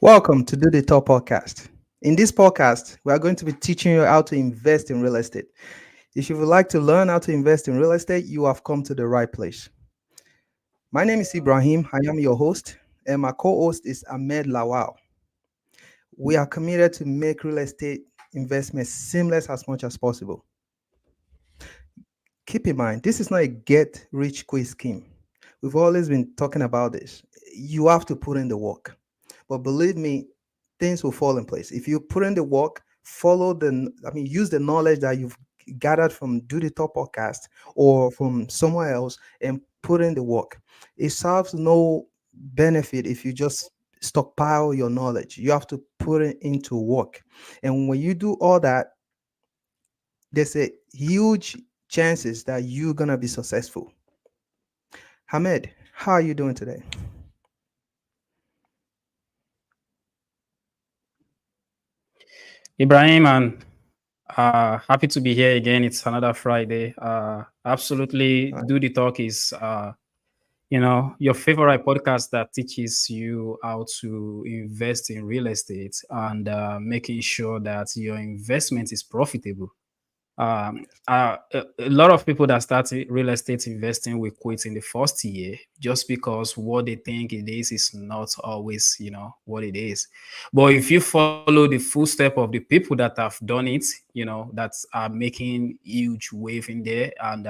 Welcome to Do the Top Podcast. In this podcast, we are going to be teaching you how to invest in real estate. If you would like to learn how to invest in real estate, you have come to the right place. My name is Ibrahim. I am your host, and my co host is Ahmed Lawal. We are committed to make real estate investment seamless as much as possible. Keep in mind, this is not a get rich quick scheme. We've always been talking about this. You have to put in the work. But believe me, things will fall in place. If you put in the work, use the knowledge that you've gathered from Do the Top podcast or from somewhere else and put in the work. It serves no benefit if you just stockpile your knowledge. You have to put it into work. And when you do all that, there's a huge chances that you're gonna be successful. Hamed, how are you doing today? Ibrahim, and happy to be here again. It's another Friday. Absolutely, All right. Do the Talk is, your favorite podcast that teaches you how to invest in real estate and making sure that your investment is profitable. A lot of people that start real estate investing will quit in the first year just because what they think it is not always what it is. But if you follow the footstep of the people that have done it, that are making huge wave in there, and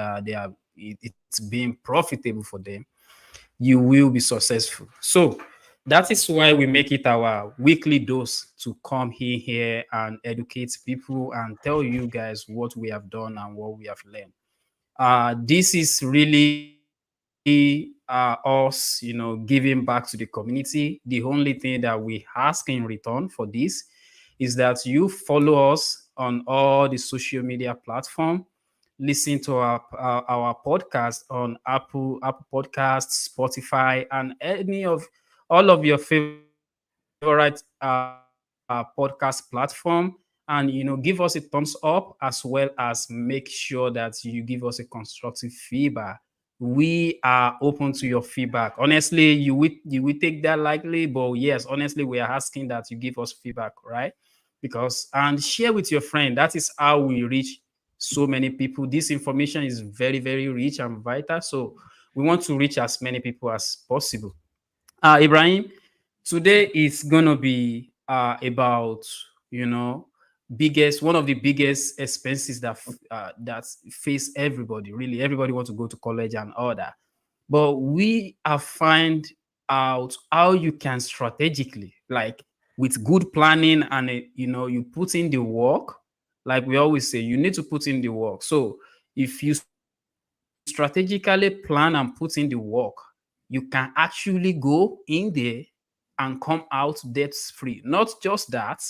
it's being profitable for them, you will be successful. So that is why we make it our weekly dose to come here and educate people and tell you guys what we have done and what we have learned. This is really us, giving back to the community. The only thing that we ask in return for this is that you follow us on all the social media platform, listen to our podcast on Apple Podcasts, Spotify, and any of all of your favorite podcast platform, and give us a thumbs up, as well as make sure that you give us a constructive feedback. We are open to your feedback. Honestly, you will take that lightly, but yes, honestly, we are asking that you give us feedback, right? Because and share with your friend. That is how we reach so many people. This information is very, very rich and vital. So we want to reach as many people as possible. Ibrahim, today is gonna be about you know biggest one of the biggest expenses that face everybody. Really, everybody wants to go to college and all that, but we have find out how you can strategically, like with good planning and you put in the work. Like we always say, you need to put in the work. So if you strategically plan and put in the work, you can actually go in there and come out debt free. Not just that,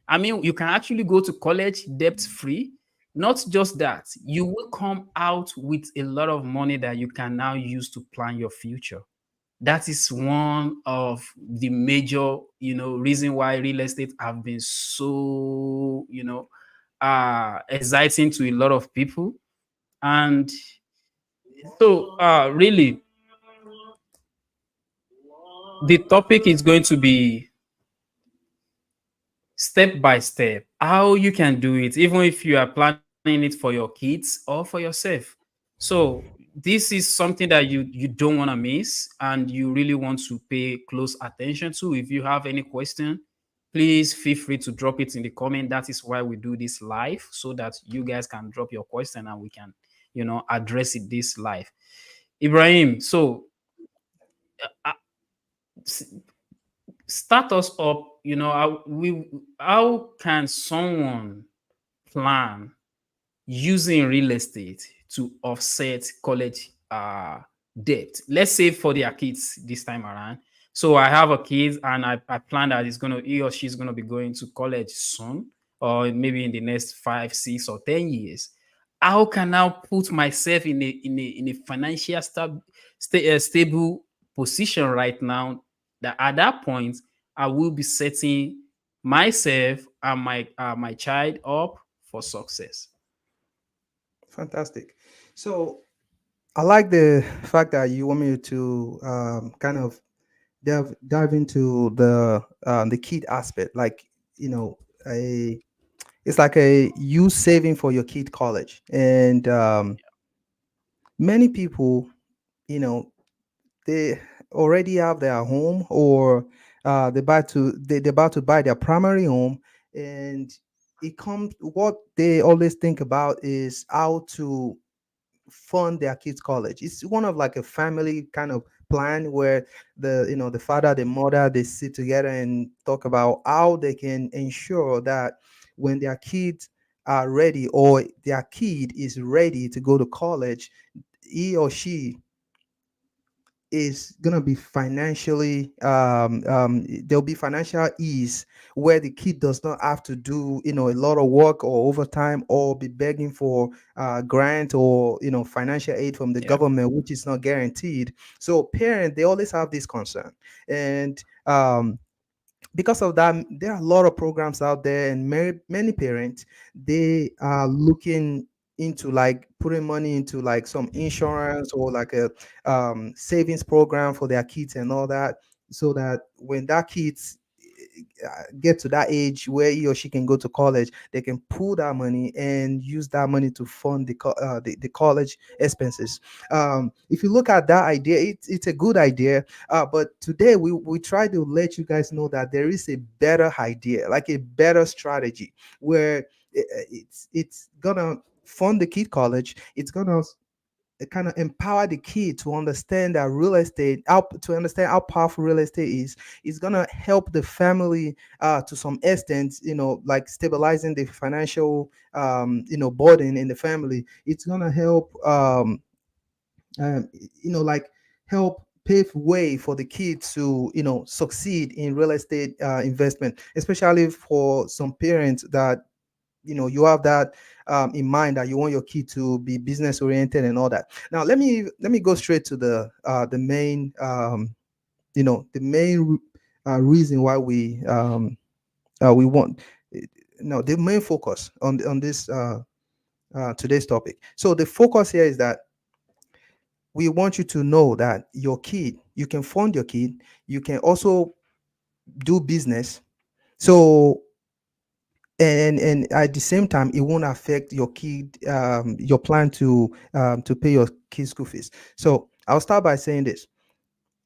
I mean, you can actually go to college debt free. Not just that, you will come out with a lot of money that you can now use to plan your future. That is one of the major, reason why real estate have been so, exciting to a lot of people. And so, really, the topic is going to be step by step how you can do it, even if you are planning it for your kids or for yourself. So this is something that you don't want to miss, and you really want to pay close attention to. If you have any question, please feel free to drop it in the comment. That is why we do this live, so that you guys can drop your question and we can address it this live. Ibrahim, so uh, s- start us up. How can someone plan using real estate to offset college debt? Let's say for their kids this time around. So I have a kid, and I plan that he or she's gonna be going to college soon, or maybe in the next 5, 6, or 10 years. How can I put myself in a financial stable position right now, that at that point I will be setting myself and my child up for success? Fantastic. So I like the fact that you want me to kind of dive into the kid aspect, like, you know, a it's like a you saving for your kid college. And many people, you know, they already have their home, or they're about to buy their primary home. And it comes, what they always think about is how to fund their kids college. It's one of like a family kind of plan, where the father, the mother, they sit together and talk about how they can ensure that when their kids are ready, or their kid is ready to go to college, he or she is gonna be financially there'll be financial ease, where the kid does not have to do, a lot of work or overtime, or be begging for grant, or financial aid from the Yeah. government, which is not guaranteed. So parents, they always have this concern. And because of that, there are a lot of programs out there, and many parents, they are looking into like putting money into like some insurance, or like a savings program for their kids and all that, so that when that kids get to that age where he or she can go to college, they can pull that money and use that money to fund the college expenses. If you look at that idea, it's a good idea. But today we try to let you guys know that there is a better idea, like a better strategy, where it's gonna fund the kid college. It's gonna kind of empower the kid to understand that real estate, how to understand how powerful real estate is gonna help the family to some extent, like stabilizing the financial burden in the family. It's gonna help um, like help pave way for the kids to succeed in real estate investment, especially for some parents that you have that in mind, that you want your kid to be business oriented and all that. Now let me go straight to the main the main reason why we want no the main focus on this today's topic. So the focus here is that we want you to know that your kid, you can fund your kid, you can also do business. So and at the same time, it won't affect your kid, your plan to pay your kids school fees. So I'll start by saying this.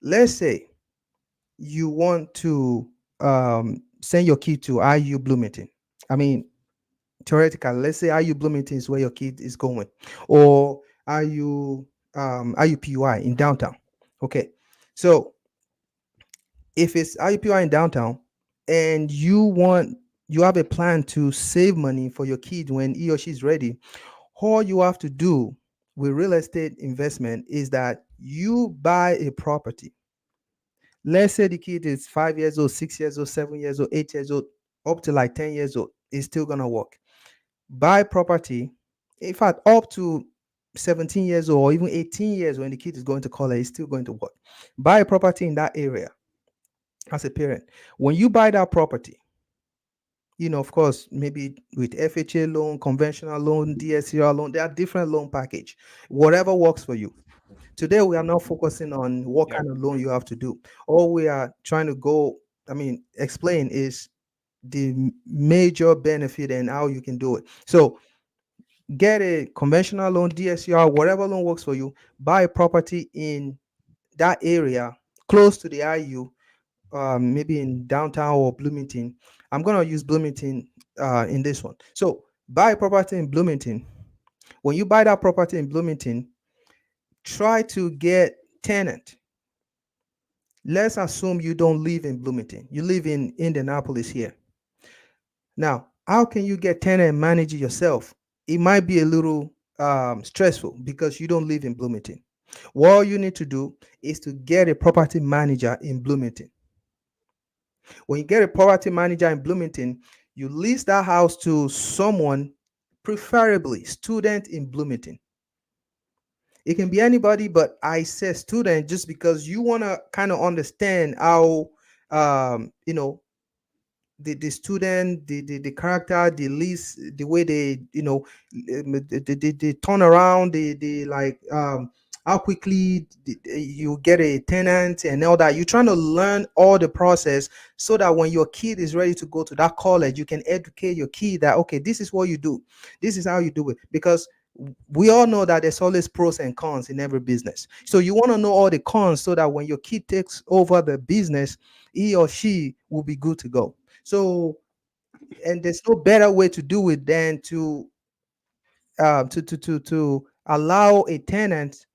Let's say you want to send your kid to IU Bloomington. I mean, theoretically, let's say IU Bloomington is where your kid is going, or IUPUI in downtown. Okay, so if it's IUPUI in downtown, and you have a plan to save money for your kid when he or she is ready, all you have to do with real estate investment is that you buy a property. Let's say the kid is 5 years old, 6 years old, 7 years old, 8 years old, up to like 10 years old. It's still gonna work. Buy property. In fact, up to 17 years old, or even 18 years, when the kid is going to college, it's still going to work. Buy a property in that area as a parent. When you buy that property, of course, maybe with FHA loan, conventional loan, DSCR loan, there are different loan package. Whatever works for you. Today, we are not focusing on what Yeah. kind of loan you have to do. All we are trying to explain is the major benefit and how you can do it. So get a conventional loan, DSCR, whatever loan works for you. Buy a property in that area close to the IU, maybe in downtown or Bloomington. I'm gonna use Bloomington in this one. So buy a property in Bloomington. When you buy that property in Bloomington, try to get tenant. Let's assume you don't live in Bloomington. You live in Indianapolis here. Now, how can you get tenant and manage it yourself? It might be a little stressful because you don't live in Bloomington. What you need to do is to get a property manager in Bloomington. When you get a property manager in Bloomington, you lease that house to someone, preferably student in Bloomington. It can be anybody, but I say student just because you want to kind of understand how um, you know the student, the character, the lease, the way they they turn around, the like how quickly you get a tenant and all that. You're trying to learn all the process so that when your kid is ready to go to that college, you can educate your kid that, okay, this is what you do, this is how you do it. Because we all know that there's always pros and cons in every business. So you want to know all the cons so that when your kid takes over the business, he or she will be good to go. So, and there's no better way to do it than to allow a tenant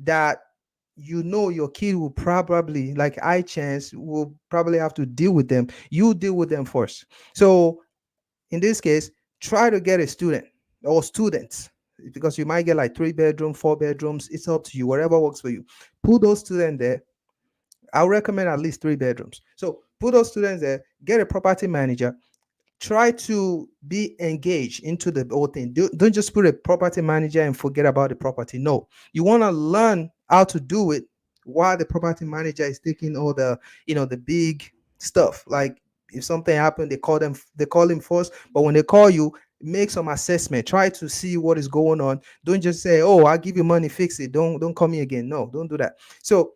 that you know your kid will probably, like I chance, will probably have to deal with them. You deal with them first. So in this case, try to get a student or students, because you might get like 3 bedroom, 4 bedrooms. It's up to you, whatever works for you. Put those students there. I'll recommend at least 3 bedrooms. So put those students there, get a property manager, try to be engaged into the whole thing. Don't just put a property manager and forget about the property. No, you want to learn how to do it while the property manager is taking all the, the big stuff. Like if something happened, they call him first. But when they call you, make some assessment. Try to see what is going on. Don't just say, "Oh, I'll give you money, fix it. Don't call me again." No, don't do that. So,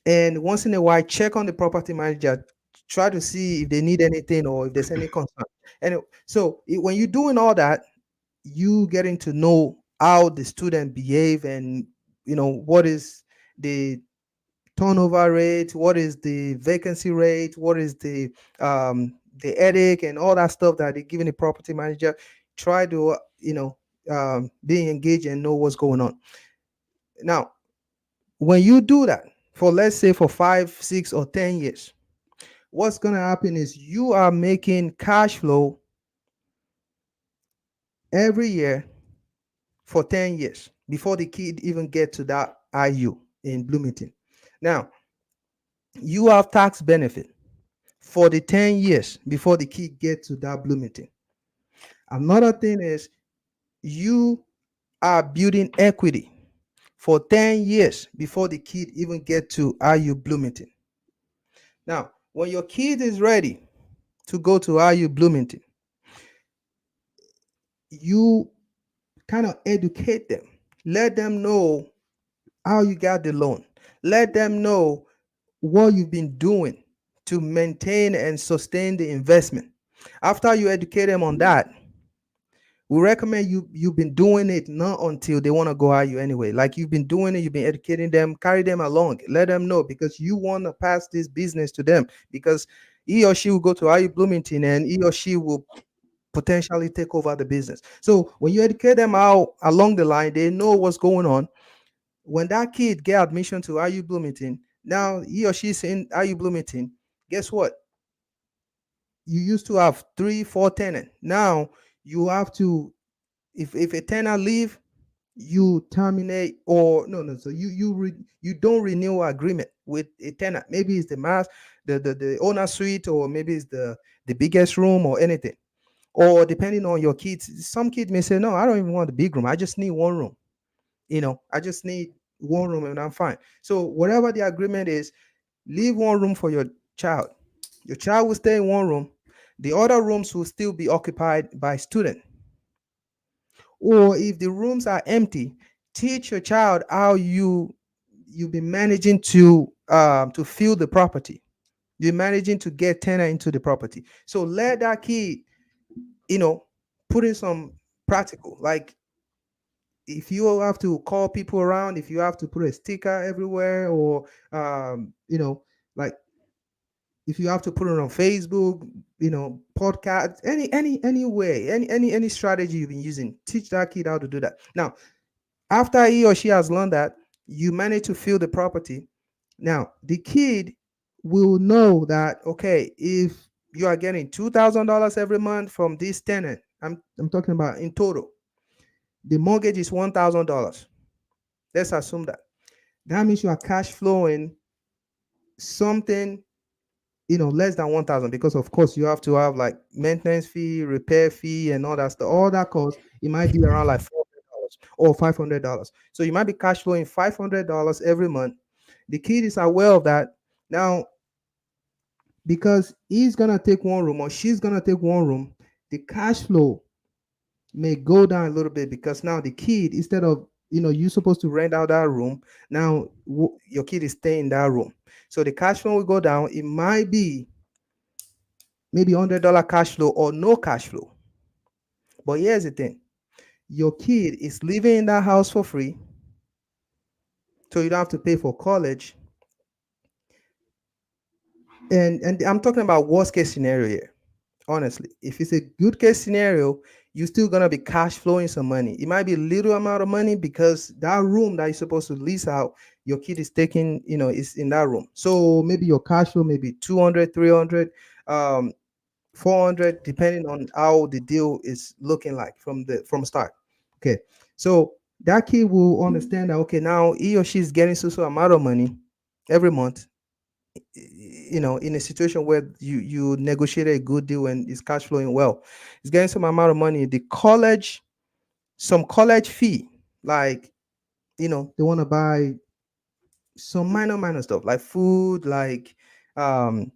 and once in a while, check on the property manager, try to see if they need anything or if there's any concern. And so when you're doing all that, you getting to know how the student behave, and what is the turnover rate, what is the vacancy rate, what is the headache and all that stuff that they're giving the property manager. Try to be engaged and know what's going on. Now, when you do that for, let's say, for 5, 6, or 10 years, what's going to happen is you are making cash flow every year for 10 years before the kid even get to that IU in Bloomington. Now, you have tax benefit for the 10 years before the kid get to that Bloomington. Another thing is you are building equity for 10 years before the kid even get to IU Bloomington. Now, when your kid is ready to go to IU Bloomington, you kind of educate them. Let them know how you got the loan. Let them know what you've been doing to maintain and sustain the investment. After you educate them on that, we recommend you've been doing it not until they want to go IU anyway. Like you've been doing it, you've been educating them, carry them along, let them know, because you want to pass this business to them, because he or she will go to IU Bloomington and he or she will potentially take over the business. So when you educate them out along the line, they know what's going on. When that kid get admission to IU Bloomington, now he or she's in IU Bloomington, guess what? You used to have 3, 4 tenants. Now you have to, if a tenant leave, you terminate, or no, so you don't renew agreement with a tenant. Maybe it's the mass, the owner suite, or maybe it's the biggest room or anything. Or depending on your kids, some kid may say, no, I don't even want the big room, I just need one room. I just need one room and I'm fine. So whatever the agreement is, leave one room for your child. Your child will stay in one room. The other rooms will still be occupied by student. Or if the rooms are empty, teach your child how you've been managing to fill the property. You're managing to get tenant into the property. So let that kid, you know, put in some practical, like if you have to call people around, if you have to put a sticker everywhere, or like if you have to put it on Facebook, podcast, any way, any strategy you've been using, teach that kid how to do that. Now, after he or she has learned that, you manage to fill the property. Now, the kid will know that, okay, if you are getting $2,000 every month from this tenant, I'm talking about in total, the mortgage is $1,000. Let's assume that. That means you are cash flowing something, less than 1,000, because of course you have to have like maintenance fee, repair fee, and all that stuff. All that cost, it might be around like $400 or $500. So you might be cash flowing $500 every month. The kid is aware of that. Now, because he's gonna take one room or she's gonna take one room, the cash flow may go down a little bit, because now the kid, instead of you're supposed to rent out that room. Now your kid is staying in that room, so the cash flow will go down. It might be maybe $100 cash flow or no cash flow. But here's the thing: your kid is living in that house for free, so you don't have to pay for college. And I'm talking about worst case scenario here. Honestly, if it's a good case scenario, you're still gonna be cash flowing some money. It might be a little amount of money because that room that you're supposed to lease out, your kid is taking, is in that room. So maybe your cash flow may be 200, 300, 400, depending on how the deal is looking like from start. Okay, so that kid will understand that, okay, now he or she is getting so amount of money every month, in a situation where you negotiated a good deal and it's cash flowing well. It's getting some amount of money. Some college fee, like, they want to buy some minor stuff like food, like um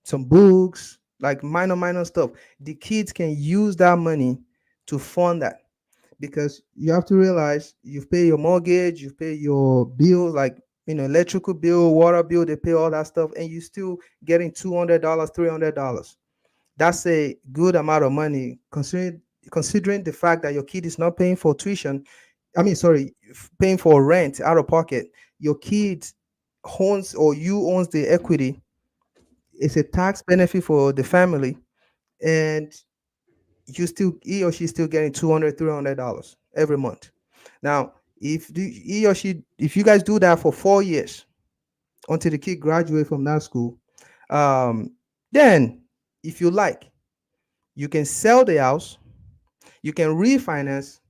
some books, like minor stuff. The kids can use that money to fund that, because you have to realize you've paid your mortgage, you've paid your bills, like, electrical bill, water bill, they pay all that stuff, and you still getting $200, $300. That's a good amount of money, considering the fact that your kid is not paying for tuition. I mean, sorry, paying for rent out of pocket. Your kid owns, or you owns the equity. It's a tax benefit for the family, and he or she still getting 200, $300 every month. Now, he or she, if you guys do that for 4 years until the kid graduate from that school, um, then if you like, you can sell the house, you can refinance.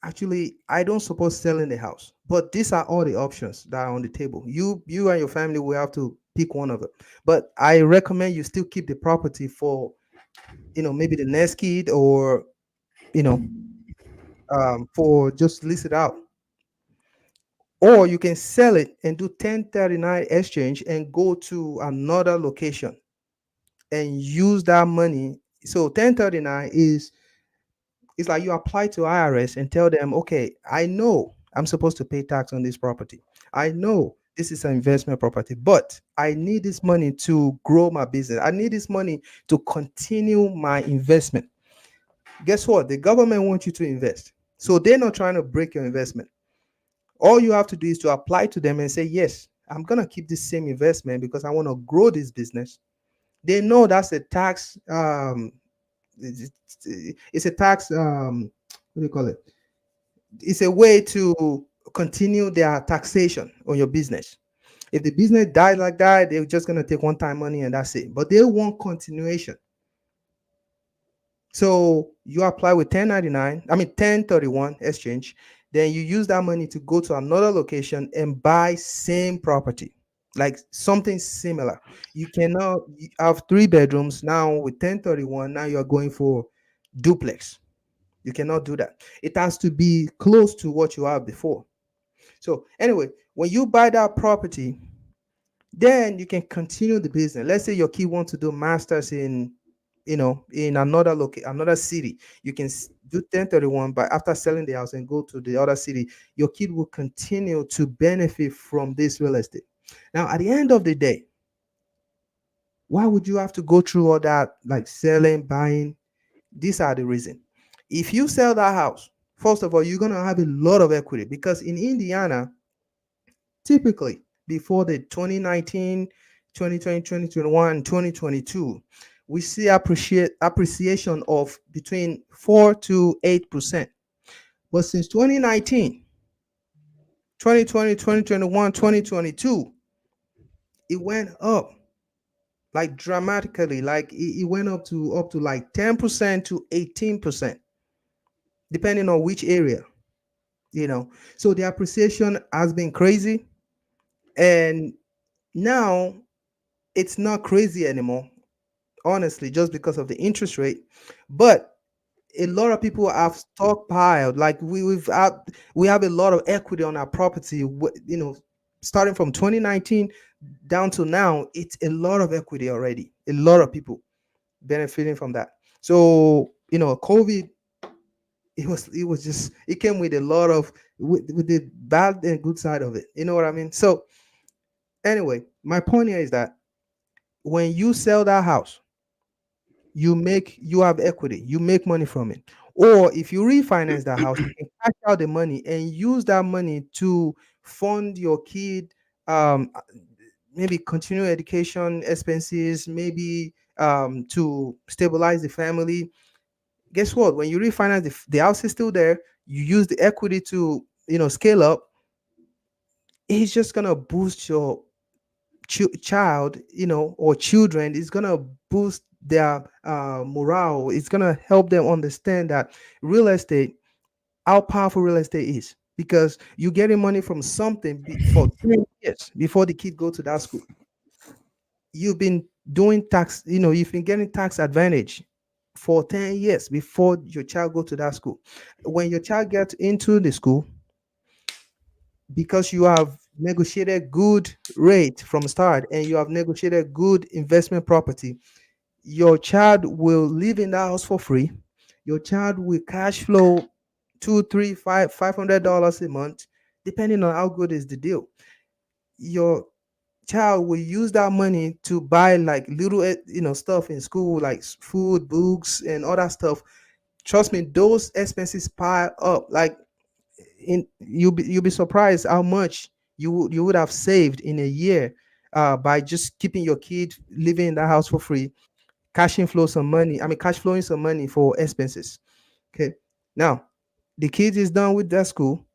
Actually, I don't suppose selling the house, but these are all the options that are on the table. You and your family will have to pick one of them. But I recommend you still keep the property for, maybe the next kid, or you know for just lease it out. Or you can sell it and do 1039 exchange and go to another location and use that money. So 1039 is, it's like you apply to IRS and tell them, okay, I know I'm supposed to pay tax on this property. I know this is an investment property, but I need this money to grow my business. I need this money to continue my investment. Guess what? The government wants you to invest. So they're not trying to break your investment. All you have to do is to apply to them and say, yes, I'm going to keep this same investment because I want to grow this business. They know that's a tax, it's a tax, what do you call it? It's a way to continue their taxation on your business. If the business dies like that, they're just going to take one time money and that's it. But they want continuation. So you apply with 1099, I mean 1031 exchange, then you use that money to go to another location and buy same property, like something similar. You cannot have 3 bedrooms now with 1031. Now you're going for duplex. You cannot do that. It has to be close to what you have before. So anyway, when you buy that property, then you can continue the business. Let's say your kid wants to do masters in another city. You can do 1031, but after selling the house and go to the other city, your kid will continue to benefit from this real estate. Now, at the end of the day, why would you have to go through all that, like selling, buying? These are the reason. If you sell that house, first of all, you're going to have a lot of equity, because in Indiana, typically before the 2019, 2020, 2021, 2022, we see appreciation of between 4 to 8%. But since 2019, 2020, 2021, 2022, it went up like dramatically. Like it went up to like 10% to 18%, depending on which area. So the appreciation has been crazy. And now it's not crazy anymore, honestly, just because of the interest rate. But a lot of people have stockpiled, like we have a lot of equity on our property, starting from 2019 down to now. It's a lot of equity already, a lot of people benefiting from that. So COVID it was just, it came with a lot of, with the bad and good side of it. You know what I mean? So anyway, my point here is that when you sell that house, you have equity, you make money from it. Or if you refinance that house, you can cash out the money and use that money to fund your kid, um maybe continue education expenses, maybe to stabilize the family. Guess what? When you refinance, the house is still there. You use the equity to, scale up. It's just gonna boost your child, or children. It's gonna boost their morale. It's gonna help them understand that real estate, how powerful real estate is, because you're getting money from something for 3 years before the kid go to that school. You've been doing tax, you've been getting tax advantage for 10 years before your child go to that school. When your child gets into the school, because you have negotiated good rate from start and you have negotiated good investment property, your child will live in the house for free. Your child will cash flow two, three, $500 a month, depending on how good is the deal. Your child will use that money to buy like little stuff in school, like food, books, and other stuff. Trust me, those expenses pile up. Like, you'll be surprised how much you would have saved in a year, by just keeping your kid living in that house for free, cash flowing some money for expenses. Okay. Now, the kid is done with that school.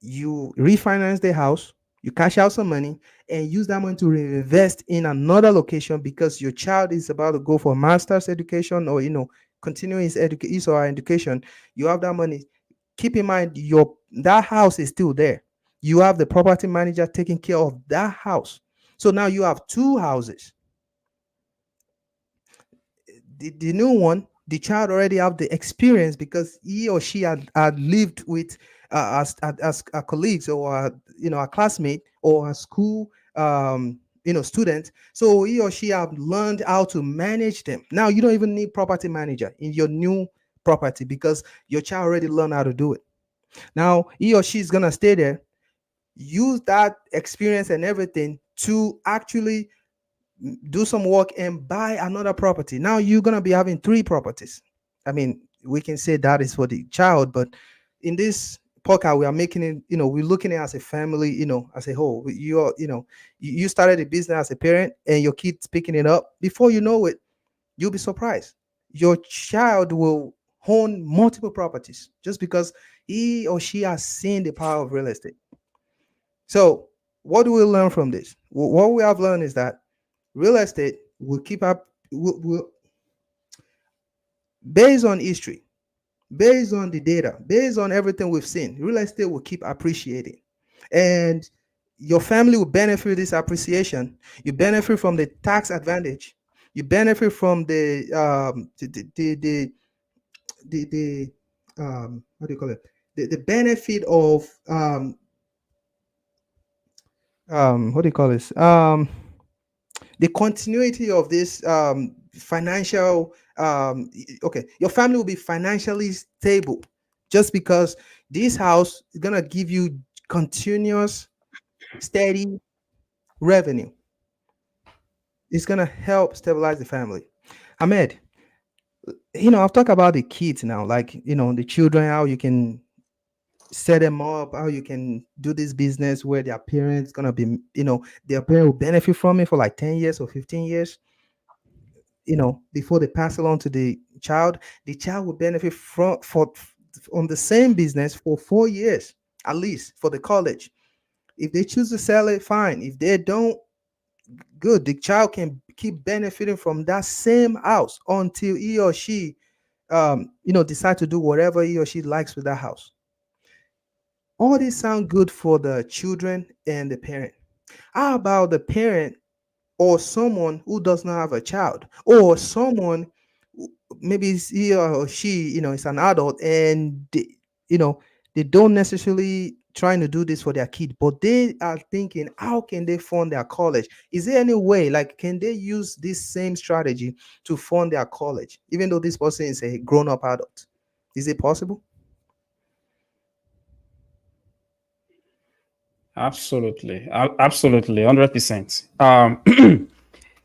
You refinance the house, you cash out some money, and use that money to reinvest in another location, because your child is about to go for master's education, or continue his or her education. You have that money. Keep in mind, your that house is still there. You have the property manager taking care of that house. So now you have two houses. The new one, the child already have the experience, because he or she had lived with, as a colleagues, or a classmate, or a school, student. So he or she have learned how to manage them. Now you don't even need property manager in your new property, because your child already learned how to do it. Now he or she is gonna stay there, use that experience and everything to actually do some work and buy another property. Now you're gonna be having three properties. I mean, we can say that is for the child, but in this podcast, we are making it, we're looking at it as a family, as a whole. You're, you started a business as a parent, and your kid's picking it up. Before you know it, you'll be surprised. Your child will own multiple properties just because he or she has seen the power of real estate. So, what do we learn from this? What we have learned is that real estate will keep up, based on history, based on the data, based on everything we've seen. Real estate will keep appreciating, and your family will benefit this appreciation. You benefit from the tax advantage. You benefit from the what do you call it? The benefit of what do you call this? The continuity of this financial, okay, your family will be financially stable, just because this house is gonna give you continuous, steady revenue. It's gonna help stabilize the family. Ahmed, I've talked about the kids now, like, the children, how you can set them up, how you can do this business where their parents gonna be, their parent will benefit from it for like 10 years or 15 years, before they pass along to the child will benefit from for on the same business for 4 years, at least, for the college. If they choose to sell it, fine. If they don't, good. The child can keep benefiting from that same house until he or she, decide to do whatever he or she likes with that house. All this sound good for the children and the parent. How about the parent, or someone who does not have a child, or someone maybe he or she, is an adult, and you know they don't necessarily trying to do this for their kid, but they are thinking, how can they fund their college? Is there any way, like, can they use this same strategy to fund their college, even though this person is a grown-up adult? Is it possible? Absolutely, absolutely, 100%.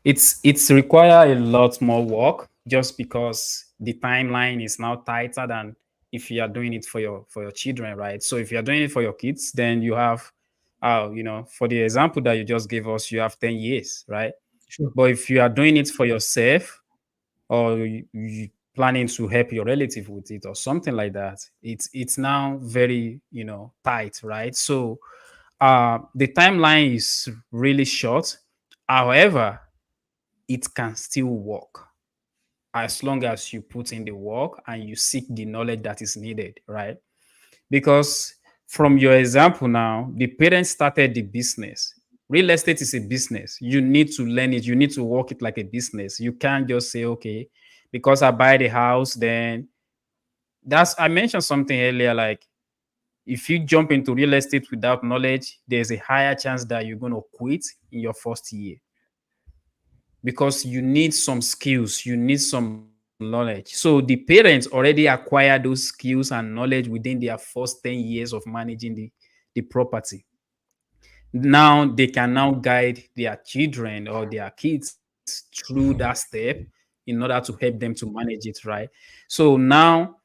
It's require a lot more work just because the timeline is now tighter than if you are doing it for your children, right? So if you are doing it for your kids, then you have, for the example that you just gave us, you have 10 years, right? Sure. But if you are doing it for yourself, or you planning to help your relative with it or something like that, it's now very tight, right? So the timeline is really short. However, it can still work as long as you put in the work and you seek the knowledge that is needed, right? Because from your example now, the parents started the business. Real estate is a business. You need to learn it. You need to work it like a business. You can't just say, okay, because I buy the house, then I mentioned something earlier, like if you jump into real estate without knowledge, there's a higher chance that you're going to quit in your first year because you need some skills, you need some knowledge. So the parents already acquire those skills and knowledge within their first 10 years of managing the property. Now they can now guide their children or their kids through that step in order to help them to manage it, right? So now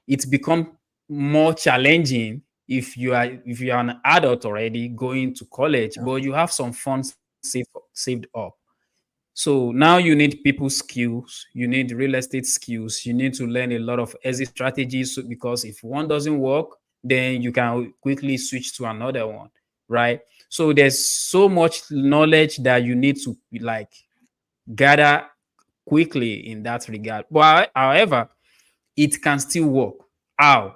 it's become more challenging if you are an adult already going to college, but you have some funds saved up. So now you need people skills, you need real estate skills, you need to learn a lot of exit strategies because if one doesn't work, then you can quickly switch to another one, right? So there's so much knowledge that you need to like gather quickly in that regard. But however, it can still work. How?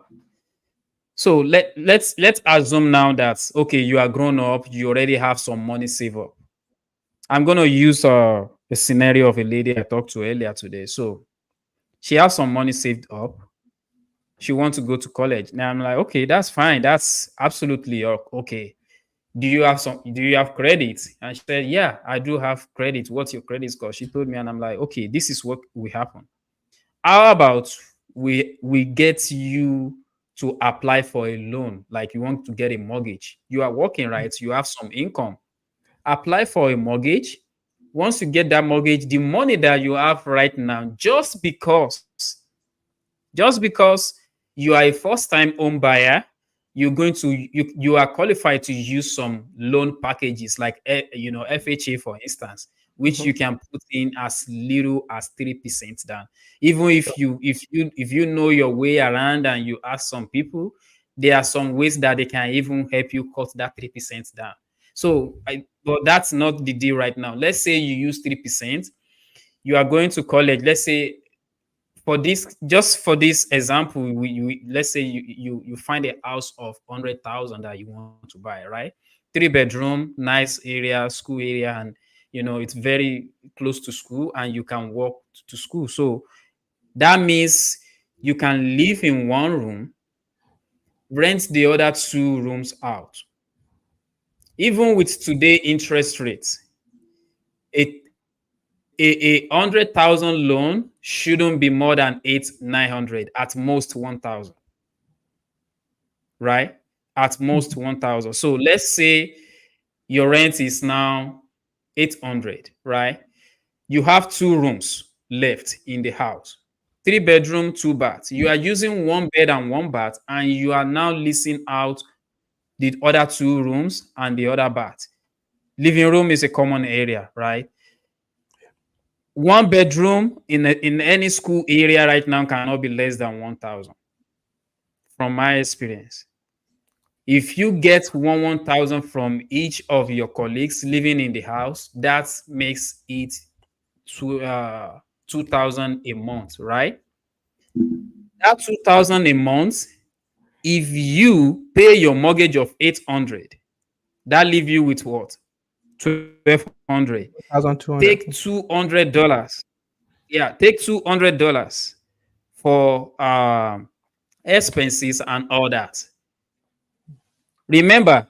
So let's assume now that okay, you are grown up, you already have some money saved up. I'm gonna use a scenario of a lady I talked to earlier today. So she has some money saved up. She wants to go to college. Now I'm like, okay, that's fine. That's absolutely okay. Do you have credit? And she said, yeah, I do have credit. What's your credit score? She told me, and I'm like, okay, this is what will happen. How about we get you to apply for a loan, like you want to get a mortgage. You are working, right? You have some income. Apply for a mortgage. Once you get that mortgage, the money that you have right now, just because you are a first time home buyer, you are qualified to use some loan packages like FHA, for instance, which Mhm. you can put in as little as 3% down. Even if you know your way around and you ask some people, there are some ways that they can even help you cut that 3% down. But that's not the deal right now. Let's say you use 3%, you are going to college. Let's say for this example, let's say you find a house of 100,000 that you want to buy, right? 3 bedroom, nice area, school area, and it's very close to school, and you can walk to school. So that means you can live in one room, rent the other 2 rooms out. Even with today interest rates, a 100,000 loan shouldn't be more than 800-900, at most 1,000, right? At most 1,000. So let's say your rent is now 800, right? You have 2 rooms left in the house, 3 bedroom, 2 baths. You are using 1 bed and 1 bath, and you are now leasing out the other 2 rooms and the other bath. Living room is a common area, right? 1 bedroom in any school area right now cannot be less than 1,000 from my experience. If you get 1,000 from each of your colleagues living in the house, that makes it 2,000 a month, right? That 2,000 a month, if you pay your mortgage of 800, that leave you with what? 1,200. Take 1,200. $200. Yeah, take $200 for expenses and all that. Remember,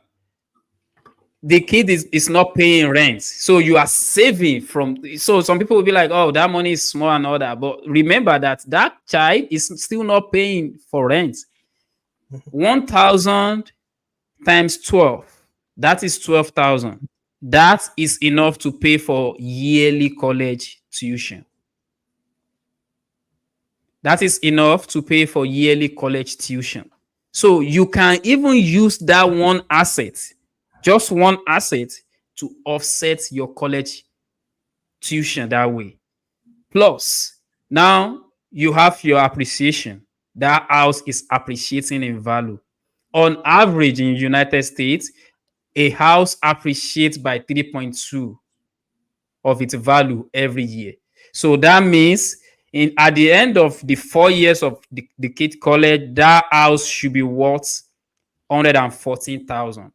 the kid is not paying rent, so you are saving from. So some people will be like, oh, that money is small and all that, but remember that that child is still not paying for rent. 1,000 times 12, That is 12,000. That is enough to pay for yearly college tuition. That is enough to pay for yearly college tuition. So you can even use that one asset, just one asset, to offset your college tuition that way. Plus, now you have your appreciation. That house is appreciating in value. On average, in United States, a house appreciates by 3.2 of its value every year. So that means at the end of the 4 years of the kid college, that house should be worth 114,000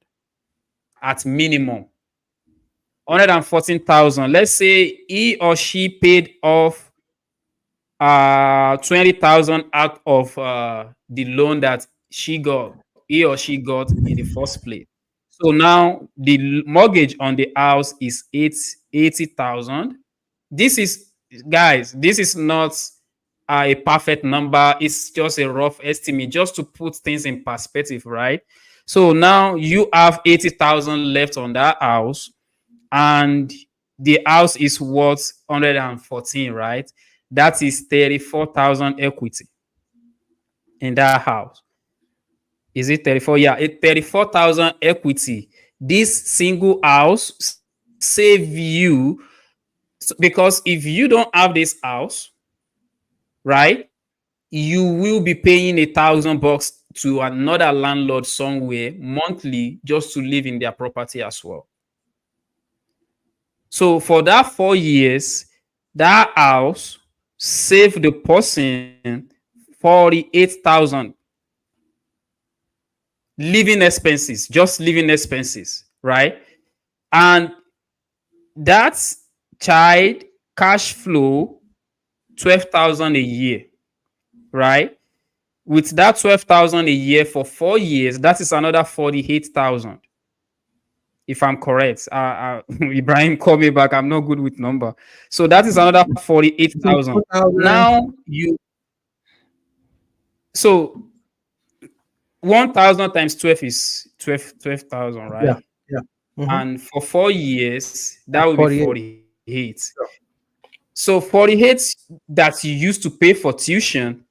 at minimum. 114,000. Let's say he or she paid off 20,000 out of the loan that he or she got in the first place. So now the mortgage on the house is 80,000. This is, guys, this is not a perfect number. It's just a rough estimate, just to put things in perspective, right? So now you have 80,000 left on that house, and the house is worth 114, right? That is 34,000 equity in that house. Is it 34? Yeah, 34,000 equity. This single house save you, because if you don't have this house, right, you will be paying $1,000 to another landlord somewhere monthly just to live in their property as well. So for that 4 years, that house saved the person 48,000 living expenses, just living expenses, right? And that child cash flow 12,000 a year, right? With that 12,000 a year for 4 years, that is another 48,000. If I'm correct, Ibrahim, call me back. I'm not good with number. So that is another 48,000. Now so 1,000 times 12 is 12,000, right? Yeah. Yeah. Mm-hmm. And for 4 years, that will be 48. So 48 that you used to pay for tuition,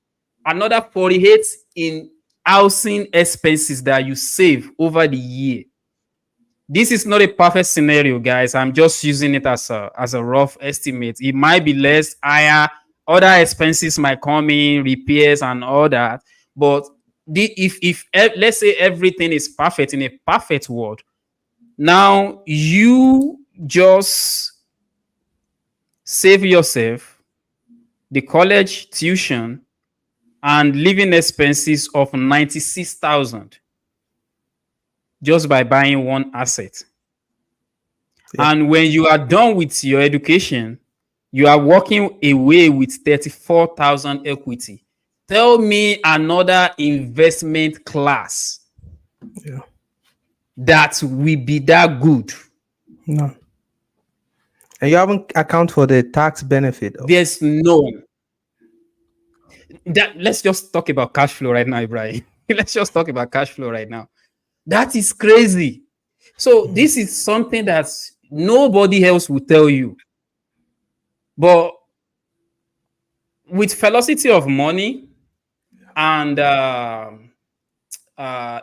another 48 in housing expenses that you save over the year. This is not a perfect scenario, guys. I'm just using it as a rough estimate. It might be less, higher. Other expenses might come in, repairs and all that. But if let's say everything is perfect in a perfect world, now you just save yourself the college tuition and living expenses of 96,000 just by buying one asset. Yeah. And when you are done with your education, you are walking away with 34,000 equity. Tell me another investment class that will be that good. No. And you haven't account for the tax benefit. There's none. Let's just talk about cash flow right now, Ibrahim. Let's just talk about cash flow right now. That is crazy. So this is something that nobody else will tell you. But with velocity of money and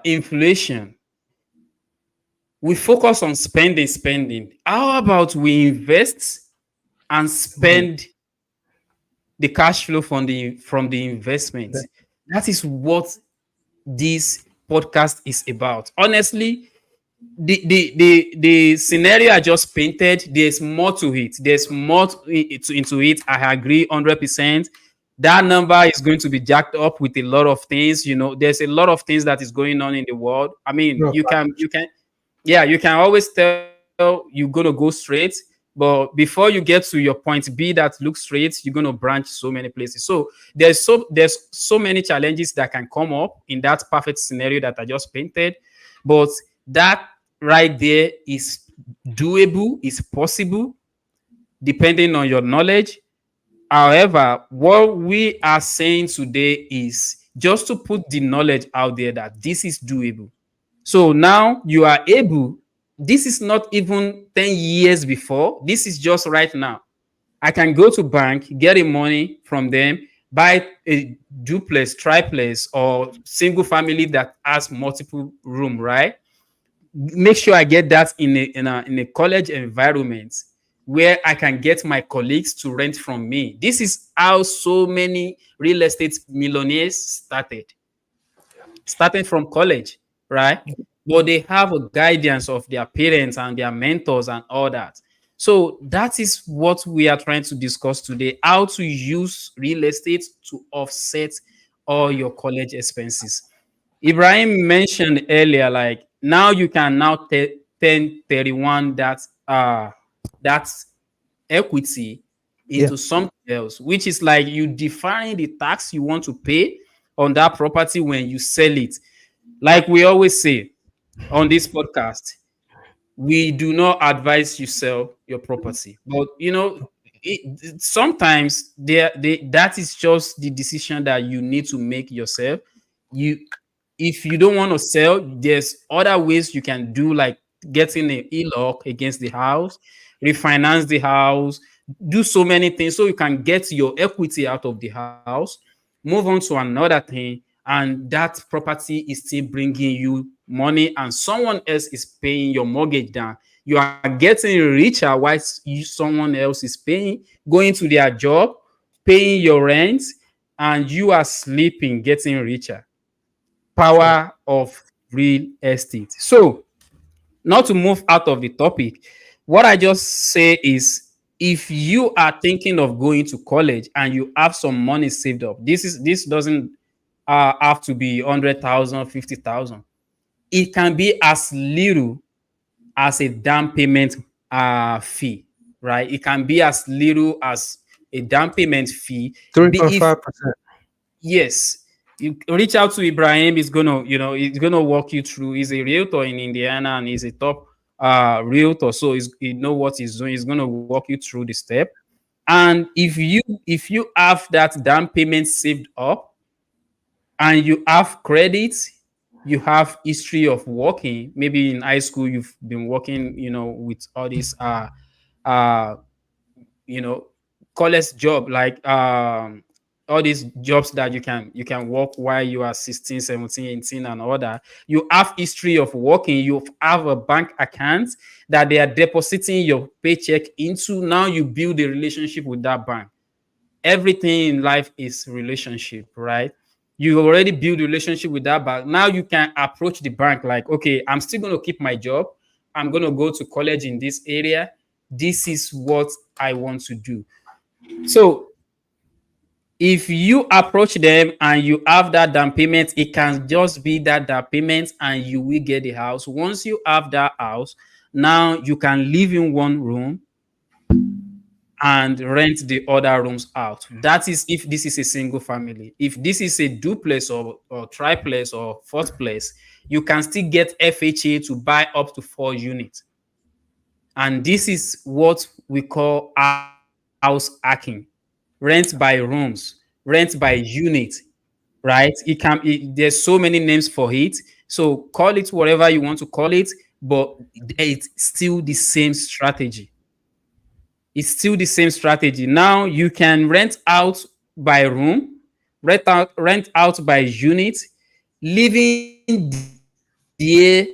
inflation, we focus on spending. How about we invest and spend the cash flow from the investment? That is what this podcast is about. Honestly, the scenario I just painted, there's more to it. There's more into it. I agree 100%. That number is going to be jacked up with a lot of things. You know, there's a lot of things that is going on in the world. I mean, you can always tell you're gonna go straight, but before you get to your point B that looks straight, you're gonna branch so many places. So there's so many challenges that can come up in that perfect scenario that I just painted, but that right there is doable, is possible, depending on your knowledge. However, what we are saying today is just to put the knowledge out there that this is doable. So now you are able this is not even 10 years before. This is just right now. I can go to bank, get the money from them, buy a duplex, triplex, or single family that has multiple room, right? Make sure I get that in a college environment where I can get my colleagues to rent from me. This is how so many real estate millionaires starting from college, right? But they have a guidance of their parents and their mentors and all that. So that is what we are trying to discuss today: how to use real estate to offset all your college expenses. Ibrahim mentioned earlier, like now you can now 1031 that equity Yeah. into something else, which is like you define the tax you want to pay on that property when you sell it. Like we always say on this podcast, we do not advise you sell your property, but sometimes that is just the decision that you need to make yourself. You If you don't want to sell, there's other ways you can do, like getting an e-lock against the house, refinance the house, do so many things so you can get your equity out of the house, move on to another thing, and that property is still bringing you money, and someone else is paying your mortgage down. You are getting richer while someone else is paying, going to their job, paying your rent, and you are sleeping, getting richer. True. Power of real estate. So, not to move out of the topic, what I just say is, if you are thinking of going to college and you have some money saved up, this doesn't have to be 100,000, 50,000. It can be as little as a down payment fee, right? It can be as little as a down payment fee. If 3.5%. Yes, you reach out to Ibrahim. He's gonna walk you through. He's a realtor in Indiana and he's a top realtor, so he know what he's doing. He's gonna walk you through the step. And if you have that down payment saved up and you have credit, you have history of working. Maybe in high school you've been working, with all these uh you know college job, like all these jobs that you can work while you are 16, 17, 18, and all that. You have history of working, you have a bank account that they are depositing your paycheck into. Now you build a relationship with that bank. Everything in life is relationship, right? You already build a relationship with that bank. Now you can approach the bank like, okay, I'm still going to keep my job, I'm going to go to college in this area, this is what I want to do. So if you approach them and you have that down payment, it can just be that down payment and you will get the house. Once you have that house, now you can live in one room and rent the other rooms out. That is if this is a single family. If this is a duplex or triplex or fourth place, you can still get FHA to buy up to 4 units. And this is what we call house hacking. Rent by rooms, rent by unit, right? There's so many names for it. So call it whatever you want to call it, but it's still the same strategy. It's still the same strategy. Now you can rent out by room, rent out by unit, living there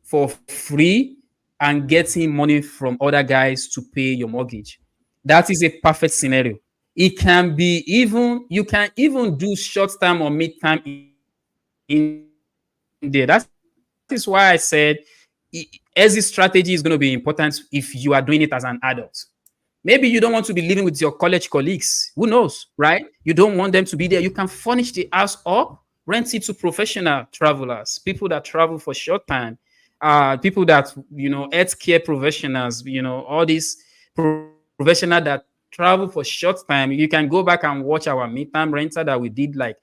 for free and getting money from other guys to pay your mortgage. That is a perfect scenario. You can even do short term or mid term in there. That is why I said exit strategy is going to be important if you are doing it as an adult. Maybe you don't want to be living with your college colleagues. Who knows, right? You don't want them to be there. You can furnish the house up, rent it to professional travelers, people that travel for short time, people that healthcare professionals, all these professionals that travel for short time. You can go back and watch our midterm renter that we did like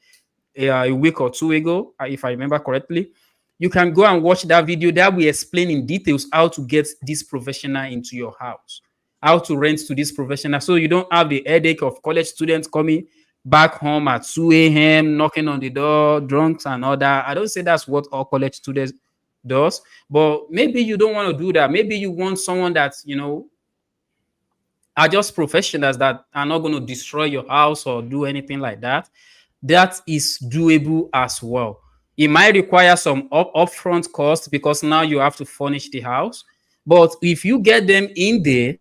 a week or two ago, if I remember correctly. You can go and watch that video that we explain in details how to get this professional into your house, how to rent to this professional, so you don't have the headache of college students coming back home at 2 a.m., knocking on the door, drunks and all that. I don't say that's what all college students does. But maybe you don't want to do that. Maybe you want someone that, are just professionals that are not going to destroy your house or do anything like that. That is doable as well. It might require some upfront cost because now you have to furnish the house. But if you get them in there,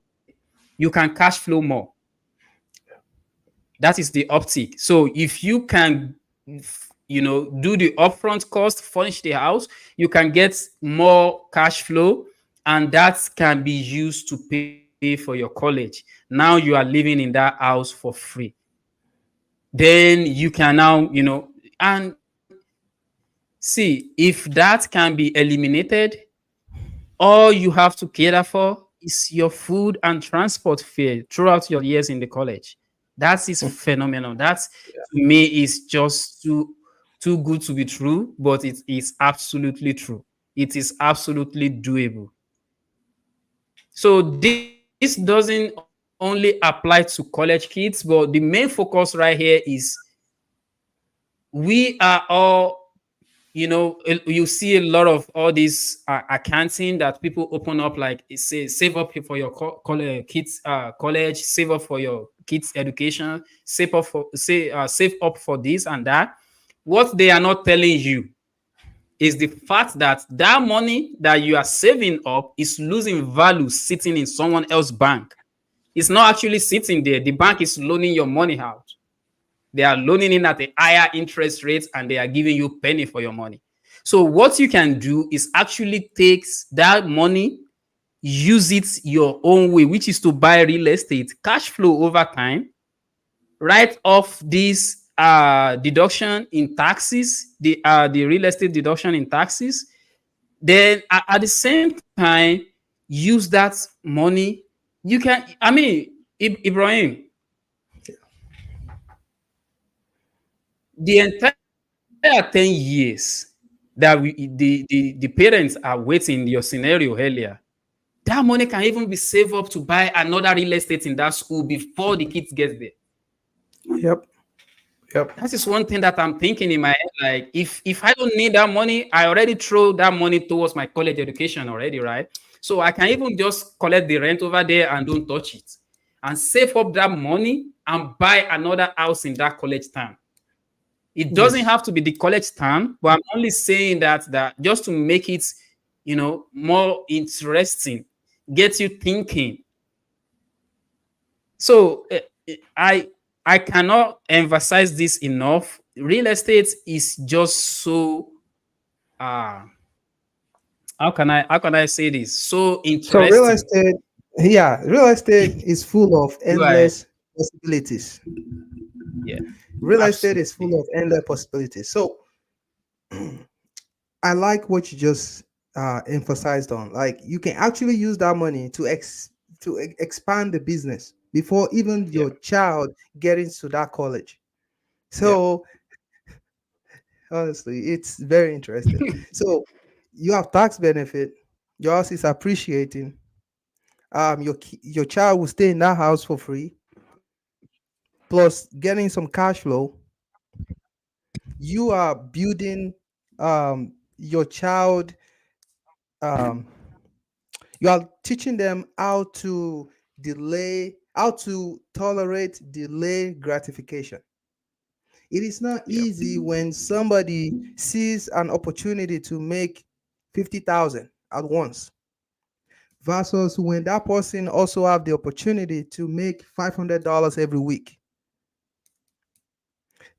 you can cash flow more. That is the optic. So if you can, do the upfront cost, furnish the house, you can get more cash flow, and that can be used to pay for your college. Now you are living in that house for free. Then you can now, and see if that can be eliminated. All you have to cater for is your food and transport fare throughout your years in the college. That is phenomenal. That to me is just too good to be true, but it is absolutely true. It is absolutely doable. So this doesn't only apply to college kids, but the main focus right here is we are all, you see a lot of all these accounting that people open up, like say save up for your kids college, save up for your kids education, save up for this and that. What they are not telling you is the fact that that money that you are saving up is losing value sitting in someone else's bank. It's not actually sitting there. The bank is loaning your money out. They are loaning in at a higher interest rate and they are giving you penny for your money. So what you can do is actually take that money, use it your own way, which is to buy real estate, cash flow over time, write off this deduction in taxes, the real estate deduction in taxes. Then at the same time, use that money. You can, I mean, Ibrahim, the entire 10 years that the parents are waiting, your scenario earlier, that money can even be saved up to buy another real estate in that school before the kids get there. Yep. That is one thing that I'm thinking in my head. Like, if I don't need that money, I already throw that money towards my college education already, right? So I can even just collect the rent over there and don't touch it, and save up that money and buy another house in that college town. It doesn't Yes. have to be the college town, but I'm only saying that just to make it, more interesting, get you thinking. So I cannot emphasize this enough. Real estate is just so uh how can I say this? So So real interesting. estate, yeah, real estate is full of Go ahead. endless possibilities. Yeah, Real estate is absolutely. full of endless possibilities. So I like what you just emphasized on. Like you can actually use that money to expand the business before even Yeah, your child get into that college. yeah, So honestly, it's very interesting. So you have tax benefit. Your house is appreciating. Your child will stay in that house for free. Plus, getting some cash flow. You are building your child. Um, you are teaching them how to tolerate delay gratification. It is not yeah, easy when somebody sees an opportunity to make 50,000 at once versus when that person also have the opportunity to make $500 every week.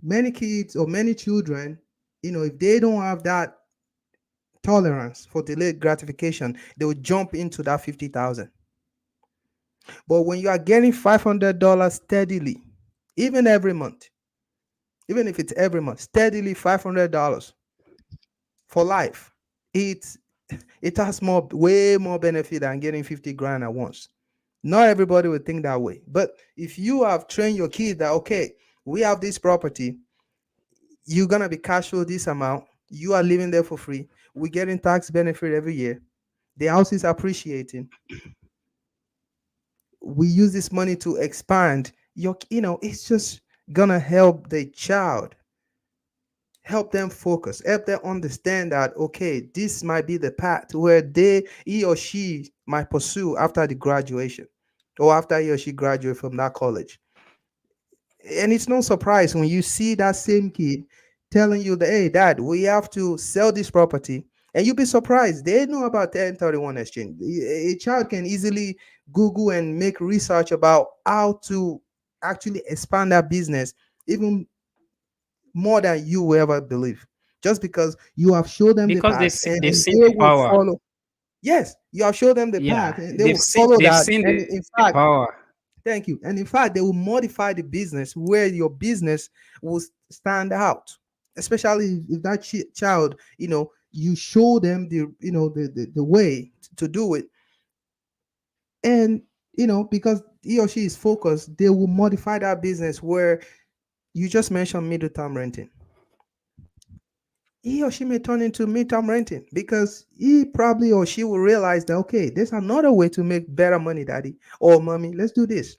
Many kids or many children, if they don't have that tolerance for delayed gratification, they will jump into that 50,000. But when you are getting $500 steadily, even every month, even if it's every month, steadily $500 for life, it it has way more benefit than getting 50 grand at once. Not everybody would think that way. But if you have trained your kid that, okay, we have this property, you're gonna be cash flow this amount, you are living there for free, we're getting tax benefit every year, the house is appreciating, we use this money to expand it's just gonna help the child, help them focus, help them understand that okay, this might be the path where he or she might pursue after the graduation, or after he or she graduate from that college. And it's no surprise when you see that same kid telling you that, hey, dad, we have to sell this property. And you'll be surprised. They know about 1031 exchange. A child can easily Google and make research about how to actually expand that business even more than you will ever believe. Just because you have showed them the Because path and they've seen they the will power. follow. Yes, you have showed them the Yeah, path and they will follow they've that. seen And the in fact, power. thank you. And in fact, they will modify the business where your business will stand out, especially if that child, you show them the way to do it. And, because he or she is focused, they will modify that business where you just mentioned middle term renting. He or she may turn into mid-term renting because he probably or she will realize that okay, there's another way to make better money, daddy or mommy. Let's do this.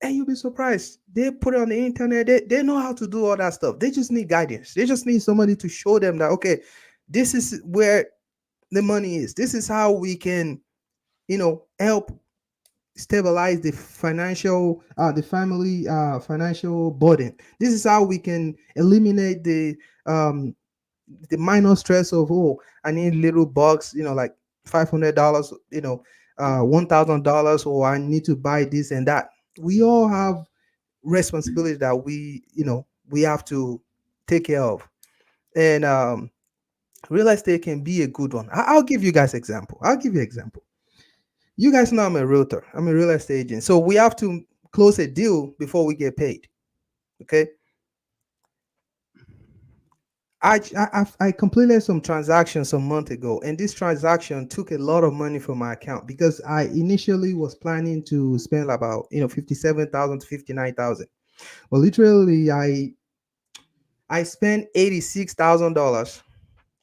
And you'll be surprised. They put it on the internet. They know how to do all that stuff. They just need guidance. They just need somebody to show them that, okay, this is where the money is. This is how we can, help stabilize the family financial burden. This is how we can eliminate the minor stress of, oh, I need little bucks, like $500, $1,000, or I need to buy this and that. We all have responsibility that we have to take care of. And real estate can be a good one. I'll give you guys example. I'll give you example. You guys know I'm a realtor. I'm a real estate agent. So we have to close a deal before we get paid. Okay. I completed some transactions a month ago, and this transaction took a lot of money from my account because I initially was planning to spend about 57,000 to 59,000. Well, literally, I spent $86,000,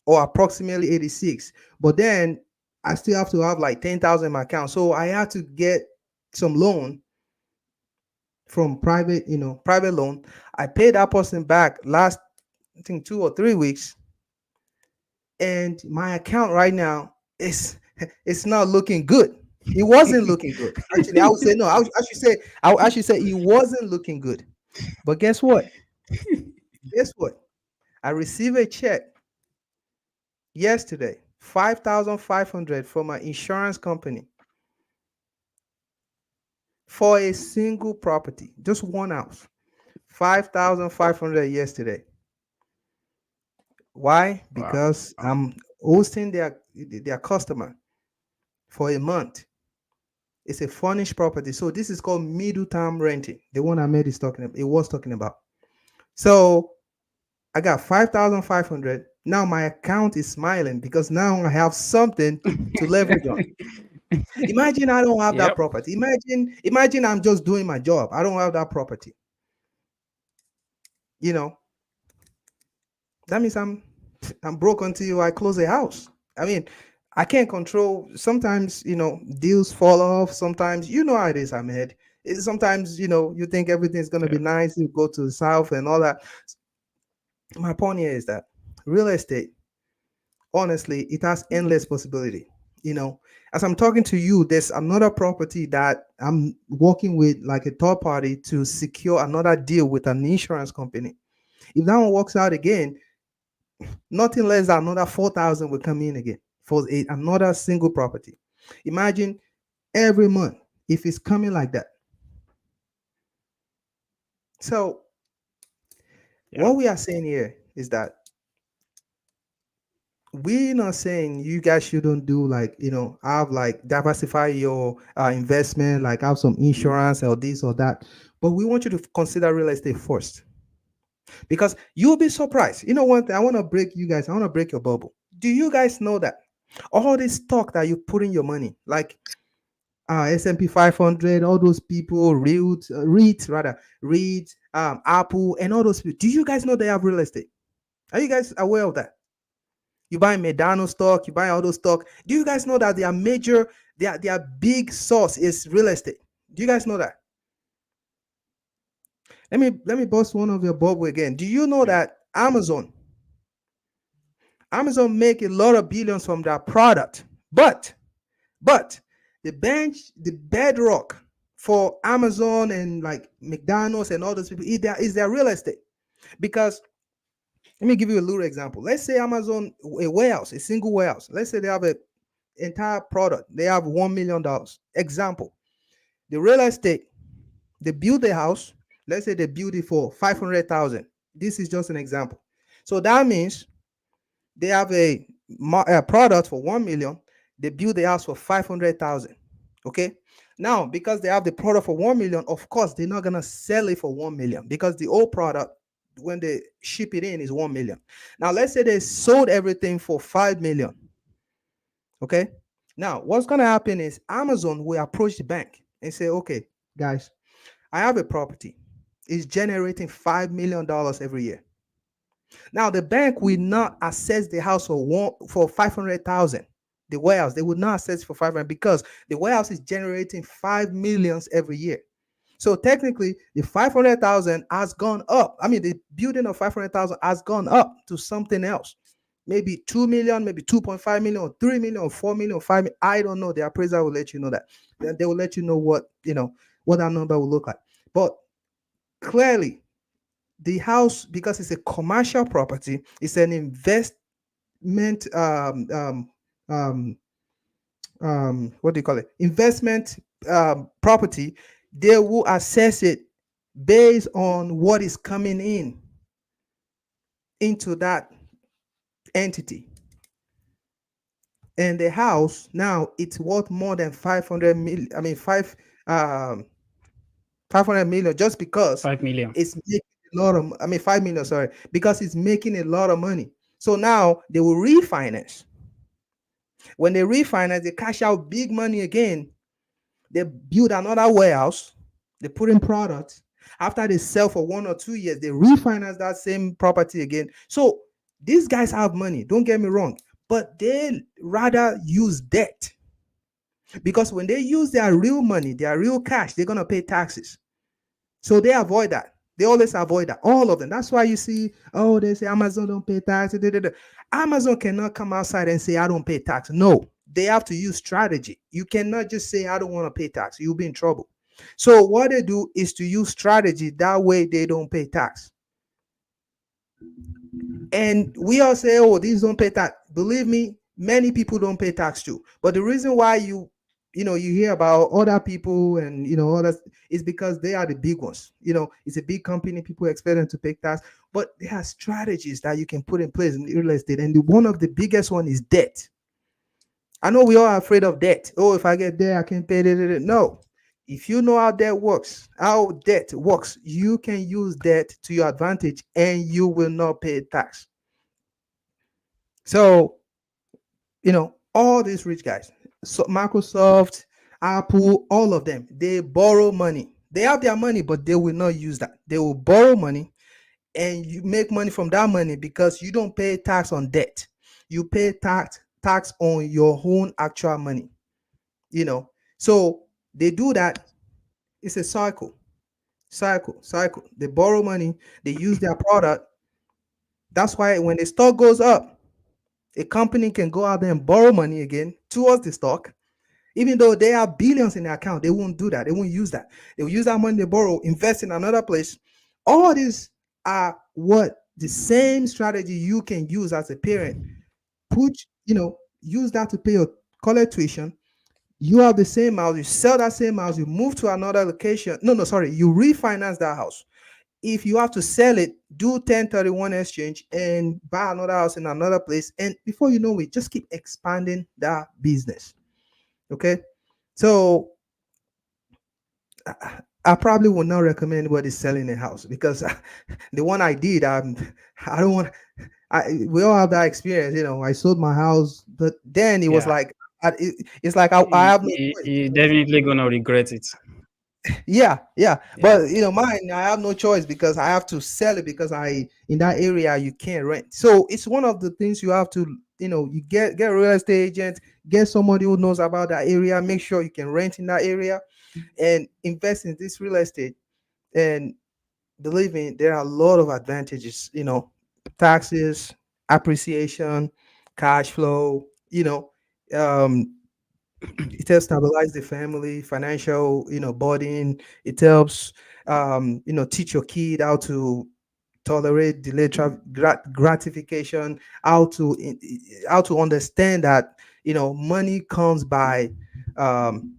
or approximately 86. But then I still have to have like 10,000 in my account, so I had to get some loan from private loan. I paid that person back last, I think, 2 or 3 weeks, and my account right now is it's not looking good. It wasn't looking good. Actually, I would say no. I should say it wasn't looking good. But guess what? Guess what? I received a check yesterday, 5,500 from my insurance company for a single property, just one house. 5,500 yesterday. Why? Wow. Because I'm hosting their customer for a month. It's a furnished property. So this is called middle term renting. The one Ahmed is talking about. It was talking about. So I got 5,500. Now my account is smiling because now I have something to leverage on. Imagine I don't have that Yep. property. Imagine I'm just doing my job. I don't have that property. You know, that means I'm broke until I close a house. I mean, I can't control. Sometimes deals fall off. Sometimes how it is, Ahmed. Sometimes you think everything's gonna be Yep. nice. You go to the south and all that. My point here is that real estate, honestly, it has endless possibility. You know, as I'm talking to you, there's another property that I'm working with, like a third party, to secure another deal with an insurance company. If that one works out again, nothing less than another 4,000 will come in again for another single property. Imagine every month if it's coming like that. So what Yep. we are saying here is that we're not saying you guys shouldn't do, like, have, like, diversify your investment, like have some insurance or this or that. But we want you to consider real estate first, because you'll be surprised. You know one thing, I want to break you guys, I want to break your bubble. Do you guys know that all this stock that you put in your money, like S&P 500, all those people, REIT, Apple, and all those people, do you guys know they have real estate? Are you guys aware of that? You buy Medano stock, you buy all those stock. Do you guys know that their big source is real estate? Do you guys know that? Let me bust one of your bubble again. Do you know Yep. that Amazon? Amazon make a lot of billions from their product, but the bedrock for Amazon and like McDonald's and all those people is their real estate. Because let me give you a little example. Let's say Amazon, a warehouse, a single warehouse. Let's say they have a entire product. They have $1 million. Example, the real estate, they build the house. Let's say they build it for 500,000. This is just an example. So that means they have a product for 1 million. They build the house for 500,000. Okay. Now, because they have the product for 1 million, of course they're not gonna sell it for 1 million, because the old product, when they ship it in, is 1 million. Now, let's say they sold everything for 5 million. Okay. Now, what's gonna happen is Amazon will approach the bank and say, okay, guys, I have a property. It's generating $5 million every year. Now, the bank will not assess the house for 500,000. The warehouse, they would not assess for 500, because the warehouse is generating 5 millions every year. So technically, the 500,000 has gone up. I mean, the building of 500,000 has gone up to something else. Maybe 2 million, maybe 2.5 million, or 3 million, or 4 million, or 5 million. I don't know. The appraiser will let you know that. Then they will let you know what that number will look like. But clearly, the house, because it's a commercial property, it's an investment what do you call it, investment property. They will assess it based on what is coming into that entity. And the house now, it's worth more than 500 million. I mean, 500 million, just because 5 million. it's making a lot of, I mean, 5 million, sorry, because it's making a lot of money. So now they will refinance. When they refinance, they cash out big money again. They build another warehouse. They put in products. After they sell for 1 or 2 years, they refinance that same property again. So these guys have money, don't get me wrong, but they rather use debt, because when they use their real money, their real cash, they're going to pay taxes. So they avoid that. They always avoid that. All of them. That's why you see, oh, they say Amazon don't pay tax. Amazon cannot come outside and say, I don't pay tax. No, they have to use strategy. You cannot just say, I don't want to pay tax. You'll be in trouble. So what they do is to use strategy. That way they don't pay tax. And we all say, oh, these don't pay tax. Believe me, many people don't pay tax too. But the reason why you hear about other people and others is because they are the big ones. It's a big company. People expect them to pay tax, but there are strategies that you can put in place in real estate, and one of the biggest one is debt. I know we all are afraid of debt. Oh, if I get debt, I can pay it. No, if you know how debt works, you can use debt to your advantage, and you will not pay tax. So, all these rich guys, so Microsoft, Apple, all of them, they borrow money. They have their money, but they will not use that. They will borrow money, and you make money from that money, because you don't pay tax on debt. You pay tax on your own actual money. So they do that. It's a cycle. They borrow money. They use their product. That's why when the stock goes up, a company can go out there and borrow money again towards the stock. Even though they have billions in their account, they won't do that. They won't use that. They will use that money they borrow, invest in another place. All these are the same strategy you can use as a parent. Use that to pay your college tuition. You have the same house, you sell that same house, you move to another location. No, sorry, you refinance that house. If you have to sell it, do 1031 exchange and buy another house in another place. And before you know it, just keep expanding that business. Okay. So I probably would not recommend anybody selling a house, because the one I did, I don't want. We all have that experience. I sold my house, but then it was Yeah. like, it's like I have no choice. You definitely gonna regret it. Yeah, Yeah. but mine, I have no choice, because I have to sell it, because in that area you can't rent. So it's one of the things you have to, you get a real estate agent, get somebody who knows about that area, make sure you can rent in that area, and invest in this real estate. And believe me, there are a lot of advantages. Taxes, appreciation, cash flow, um, it helps stabilize the family, financial, burden. It helps, teach your kid how to tolerate delayed gratification, how to understand that, money comes um,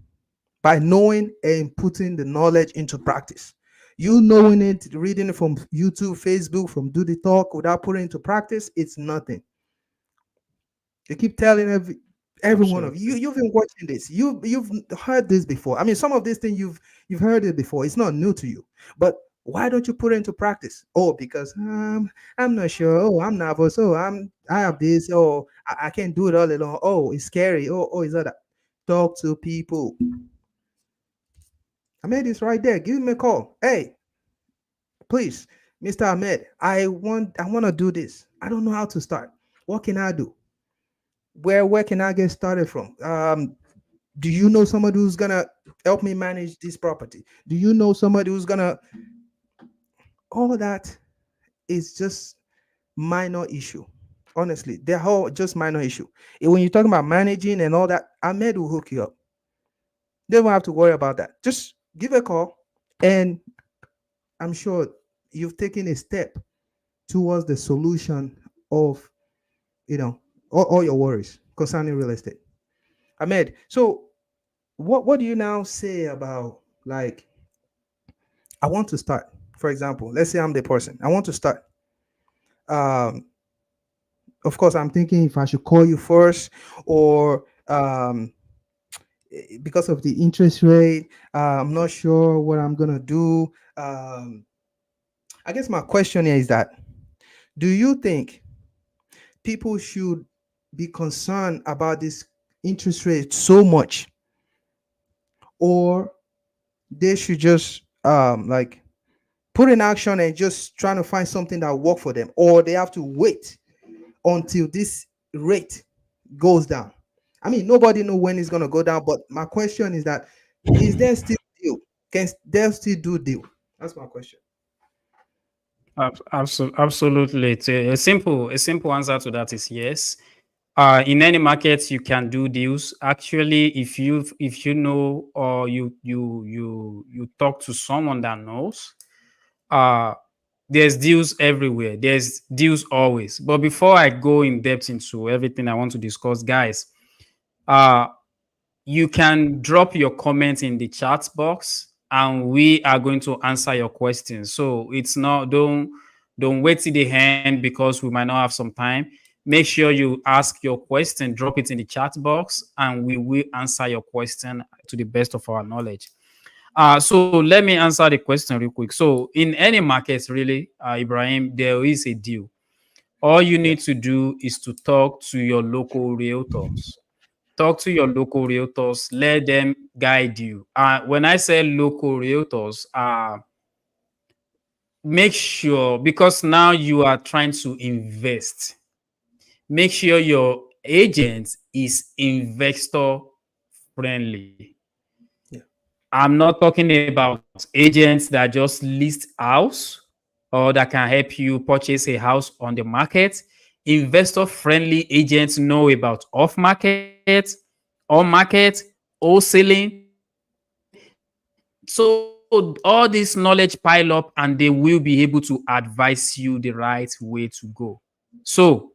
by knowing and putting the knowledge into practice. You knowing it, reading it from YouTube, Facebook, from Do the Talk without putting it into practice, it's nothing. You keep telling every one of you. Absolutely. You've been watching this. You've heard this before. I mean, some of these things you've heard it before. It's not new to you. But why don't you put it into practice? Oh, because I'm not sure. Oh, I'm nervous. Oh, I have this. Oh, I can't do it all alone. Oh, it's scary. Oh, is that? Talk to people. I made this right there. Give me a call. Hey, please, Mr. Ahmed. I want to do this. I don't know how to start. What can I do? Where can I get started from? Do you know somebody who's gonna help me manage this property? Do you know somebody who's gonna all that is just minor issue. Honestly, they're all just minor issue. And when you're talking about managing and all that, Ahmed will hook you up. They don't have to worry about that. Just give a call, and I'm sure you've taken a step towards the solution of all your worries concerning real estate. Ahmed, so what do you now say about, like, I want to start, for example, let's say I'm the person I want to start. um of course, I'm thinking if I should call you first, or because of the interest rate, I'm not sure what I'm gonna do. I guess my question here is that, do you think people should be concerned about this interest rate so much, or they should just like put in action and just trying to find something that will work for them, or they have to wait until this rate goes down? I mean, nobody know when it's going to go down, but my question is that, is there still deal? Can there still do deal? That's my question. Absolutely. A simple answer to that is yes. In any market, you can do deals. Actually, if you know, or you talk to someone that knows, uh, there's deals everywhere. There's deals always. But before I go in depth into everything I want to discuss, guys, uh, you can drop your comment in the chat box, and we are going to answer your questions. So it's not don't wait till the end because we might not have some time. Make sure you ask your question, drop it in the chat box, and we will answer your question to the best of our knowledge. So let me answer the question real quick. So in any market, really, Ibrahim, there is a deal. All you Yeah. need to do is to talk to your local realtors. Talk to your local realtors, let them guide you. When I say local realtors, make sure, because now you are trying to invest, make sure your agent is investor friendly. Yeah. I'm not talking about agents that just list house or that can help you purchase a house on the market. Investor friendly agents know about off market, on market, wholesaling. So all this knowledge pile up, and they will be able to advise you the right way to go. So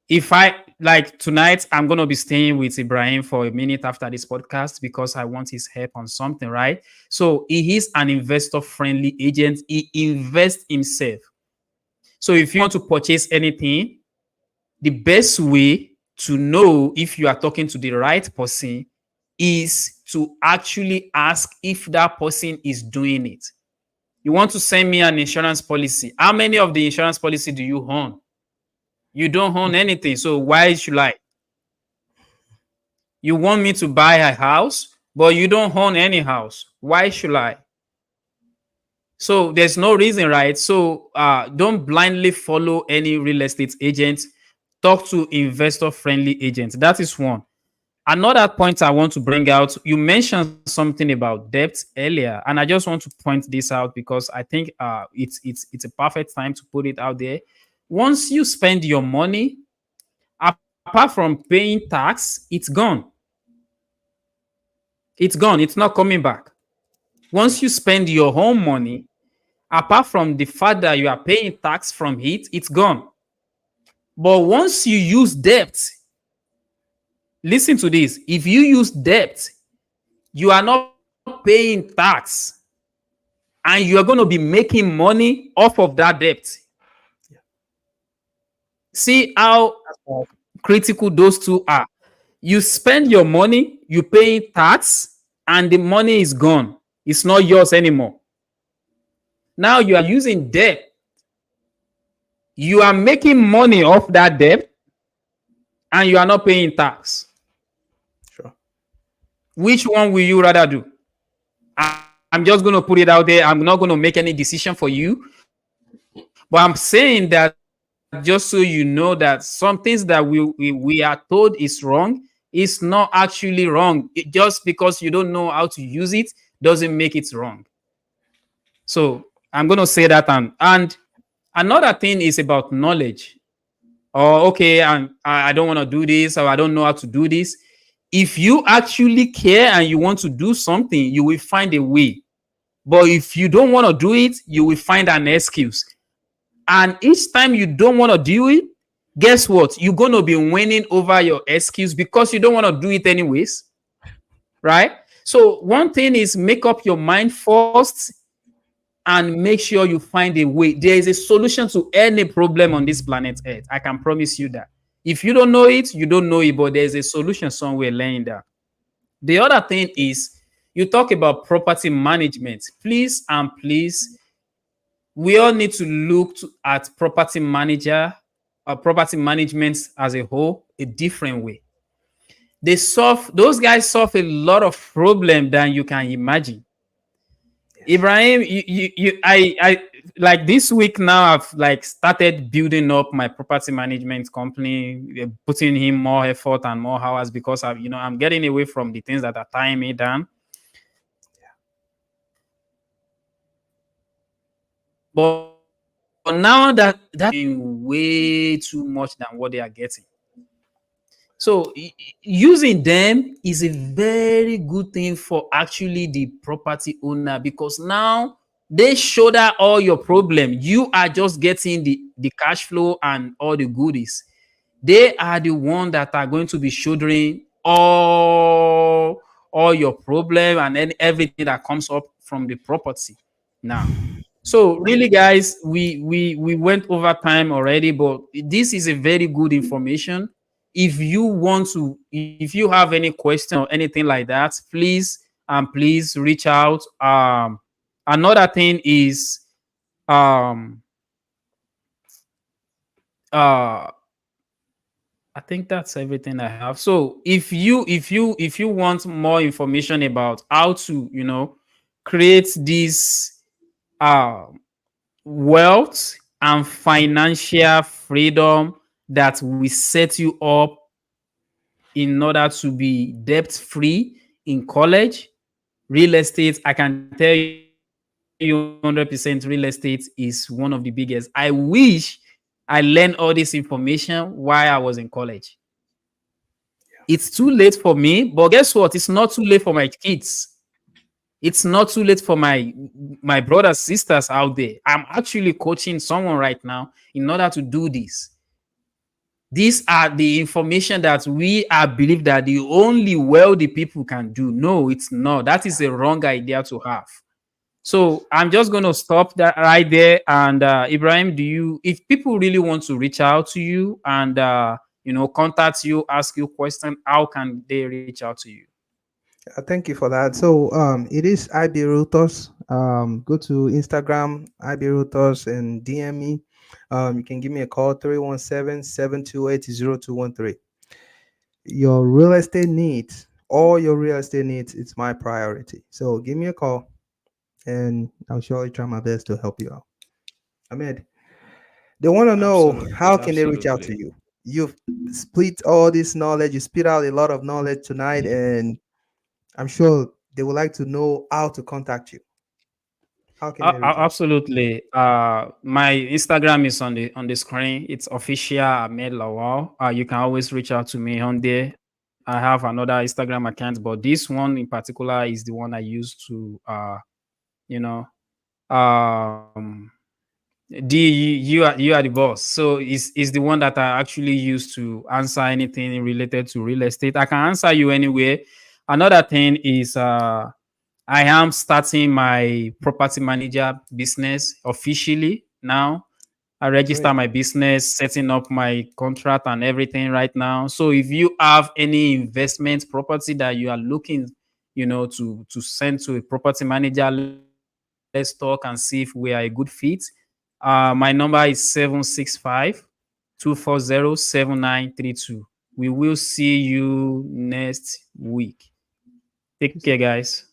if I like tonight, I'm gonna be staying with Ibrahim for a minute after this podcast because I want his help on something, right? So he is an investor friendly agent. He invests himself. So if you want to purchase anything, the best way to know if you are talking to the right person is to actually ask if that person is doing it. You want to send me an insurance policy. How many of the insurance policy do you own? You don't own anything. So why should I? You want me to buy a house, but you don't own any house. Why should I? So there's no reason, right? So don't blindly follow any real estate agent. Talk to investor friendly agents. That is one. Another point I want to bring out, you mentioned something about debt earlier, and I just want to point this out because I think it's a perfect time to put it out there. Once you spend your money, apart from paying tax, it's gone. It's gone. It's not coming back. Once you spend your own money, apart from the fact that you are paying tax from it, it's gone. But once you use debt, listen to this. If you use debt, you are not paying tax and you are going to be making money off of that debt. See how critical those two are. You spend your money, you pay tax, and the money is gone. It's not yours anymore. Now you are using debt. You are making money off that debt, and you are not paying tax. Sure. Which one will you rather do? I'm just going to put it out there. I'm not going to make any decision for you. But I'm saying that just so you know that some things that we are told is wrong is not actually wrong. Just because you don't know how to use it doesn't make it wrong. So I'm going to say that. And another thing is about knowledge. Or, okay, I don't want to do this, or I don't know how to do this. If you actually care and you want to do something, you will find a way. But if you don't want to do it, you will find an excuse. And each time you don't want to do it, guess what? You're going to be winning over your excuse because you don't want to do it anyways. Right? So one thing is make up your mind first and make sure you find a way. There is a solution to any problem on this planet Earth. I can promise you that. If you don't know it, you don't know it, but there's a solution somewhere laying down. The other thing is you talk about property management. Please and please, we all need to look at property manager or property management as a whole a different way. Those guys solve a lot of problem than you can imagine. Ibrahim, I like this week now. I've like started building up my property management company, putting in more effort and more hours because I'm getting away from the things that are tying me down. But now that way too much than what they are getting. So using them is a very good thing for actually the property owner because now they shoulder all your problem. You are just getting the cash flow and all the goodies. They are the one that are going to be shouldering all your problem and then everything that comes up from the property now. So really, guys, we went over time already, but this is a very good information. If if you have any question or anything like that, please reach out. Another thing is um uh I think that's everything I have. So if you want more information about how to create this uh wealth and financial freedom that will set you up in order to be debt free in college, real estate, I can tell you 100% real estate is one of the biggest. I wish I learned all this information while I was in college. It's too late for me, but guess what? It's not too late for my kids. It's not too late for my brothers, sisters out there. I'm actually coaching someone right now in order to do this. These are the information that we are believe that the only wealthy people can do. No, it's not. That is a wrong idea to have. So I'm just going to stop that right there. And Ibrahim, if people really want to reach out to you and contact you, ask you question, how can they reach out to you? Thank you for that. So it is IB Routers. Go to Instagram, IB Routers, and DM me. You can give me a call 317-728-0213. Your real estate needs, all your real estate needs, it's my priority. So give me a call and I'll surely try my best to help you out. Ahmed, they want to know how can they reach out to Absolutely. you. You've split all this knowledge, you spit out a lot of knowledge tonight, and I'm sure they would like to know how to contact you. How can they reach out? Absolutely. My Instagram is on the screen. It's official Ahmed Lawal. You can always reach out to me on there. I have another Instagram account, but this one in particular is the one I use to, you know, um, you are the boss. So it's the one that I actually use to answer anything related to real estate. I can answer you anywhere. Another thing is I am starting my property manager business officially now. I register Great. my business, setting up my contract and everything right now. So if you have any investment property that you are looking, to send to a property manager, let's talk and see if we are a good fit. My number is 765-240-7932. We will see you next week. Take care, guys.